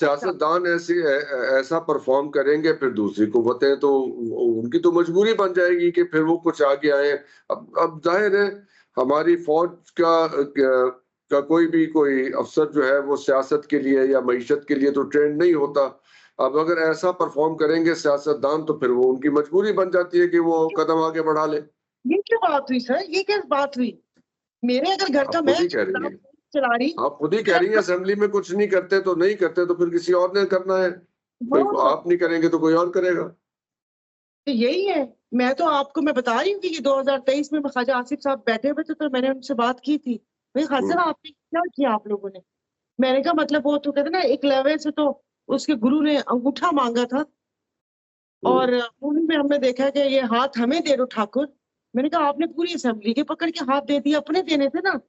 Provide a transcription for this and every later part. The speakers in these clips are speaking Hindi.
सियासतदान ऐसा परफॉर्म करेंगे, फिर दूसरी कुव्वतें तो उनकी तो मजबूरी बन जाएगी कि फिर वो कुछ आगे आए। अब जाहिर है हमारी फौज का कोई अफसर जो है वो सियासत के लिए या मईशत के लिए तो ट्रेंड नहीं होता। अब अगर ऐसा परफॉर्म करेंगे सियासतदान तो फिर वो उनकी मजबूरी बन जाती है कि वो कदम आगे बढ़ा ले। ये क्या बात हुई सर? ये क्या बात हुई? मेरे अगर घर का मैं चला रही, आप खुद ही कह रही हैं असेंबली में कुछ नहीं करते तो नहीं करते, तो फिर किसी और ने करना है। आप नहीं करेंगे तो कोई और करेगा। तो यही है। मैं तो आपको मैं बता रही हूँ कि 2023 में ख्वाजा आसिफ साहब बैठे हुए थे, तो मैंने उनसे बात की थी, भाई ख्वाजा आपने क्या किया आप लोगों ने? मैंने कहा मतलब वो तो कहते ना एक लेवल से तो उसके गुरु ने अंगूठा मांगा था, और मूवी में हमने देखा कि ये हाथ हमें दे दो ठाकुर। मैंने कहा आपने पूरी असेंबली के पकड़ के हाथ दे दिए, अपने देने थे ना,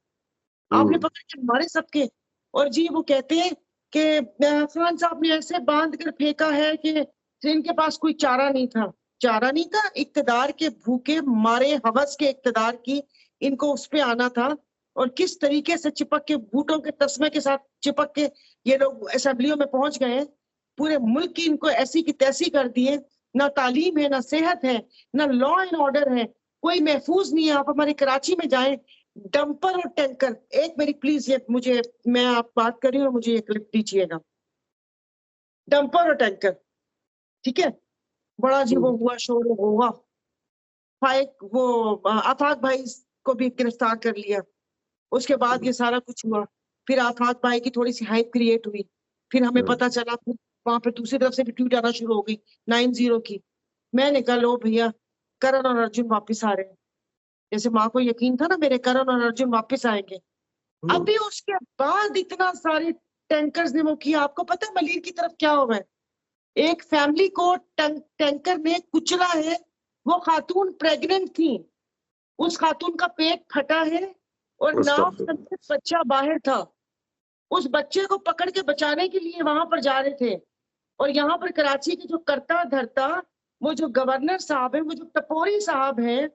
आपने पकड़ के हमारे सबके। और जी वो कहते हैं कि खान साहब ने ऐसे बांध कर फेंका है कि इनके पास कोई चारा नहीं था। चारा नहीं था, इक्तदार के भूखे मारे हवस के इक्तदार की इनको उस पे आना था। और किस तरीके से चिपक के बूटों के तस्मे के साथ चिपक के ये लोग असेंबलियों में पहुंच गए। पूरे मुल्क की इनको ऐसी की तैसी कर दिए। ना तालीम है, ना सेहत है, ना लॉ एंड ऑर्डर है, कोई महफूज नहीं है। आप हमारे कराची में जाएं, डंपर और टैंकर। एक मेरी प्लीज ये मुझे, मैं आप बात कर रही हूँ, मुझे एक क्लिप दीजिएगा। डंपर और टैंकर, ठीक है, बड़ा जी वो हुआ, शोर हुआ, वो आफाक भाई को भी गिरफ्तार कर लिया। उसके बाद ये सारा कुछ हुआ, फिर आफाक भाई की थोड़ी सी हाइप क्रिएट हुई, फिर हमें पता चला, फिर वहां पे दूसरी तरफ से भी ट्वीट आना शुरू हो गई 90 की। मैंने कहा लो भैया, करण और अर्जुन वापिस आ रहे हैं। जैसे माँ को यकीन था ना मेरे करण और अर्जुन वापिस आएंगे। अभी उसके बाद इतना सारे टैंकर्स ने वो किया। आपको पता है मलिर की तरफ क्या हुआ है? एक फैमिली को टैंकर ने कुचला है। वो खातून प्रेग्नेंट थी, उस खातून का पेट फटा है और नाव से बच्चा बाहर था। उस बच्चे को पकड़ के बचाने के लिए वहां पर जा रहे थे। और यहाँ पर कराची के जो करता धरता, वो जो गवर्नर साहब है, वो जो टपोरी साहब है,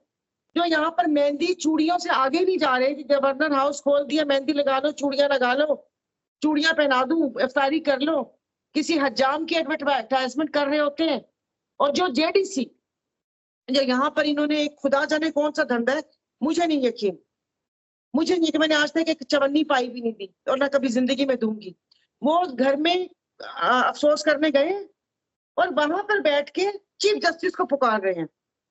जो यहाँ पर मेहंदी चूड़ियों से आगे नहीं जा रहे कि गवर्नर हाउस खोल दिया, मेहंदी लगा लो, चूड़ियां लगा लो, चूड़ियां पहना दूं, इफ्तारी कर लो, किसी हजाम की एडवर्टाइजमेंट कर रहे होते हैं। और जो जेडीसी, जो यहाँ पर इन्होंने एक खुदा जाने कौन सा धंधा है, मुझे नहीं यकीन, मुझे नहीं कि मैंने आज तक एक चवन्नी पाई भी नहीं दी और ना कभी जिंदगी में दूंगी। वो घर में अफसोस करने गए और वहां पर बैठ के चीफ जस्टिस को पुकार रहे हैं।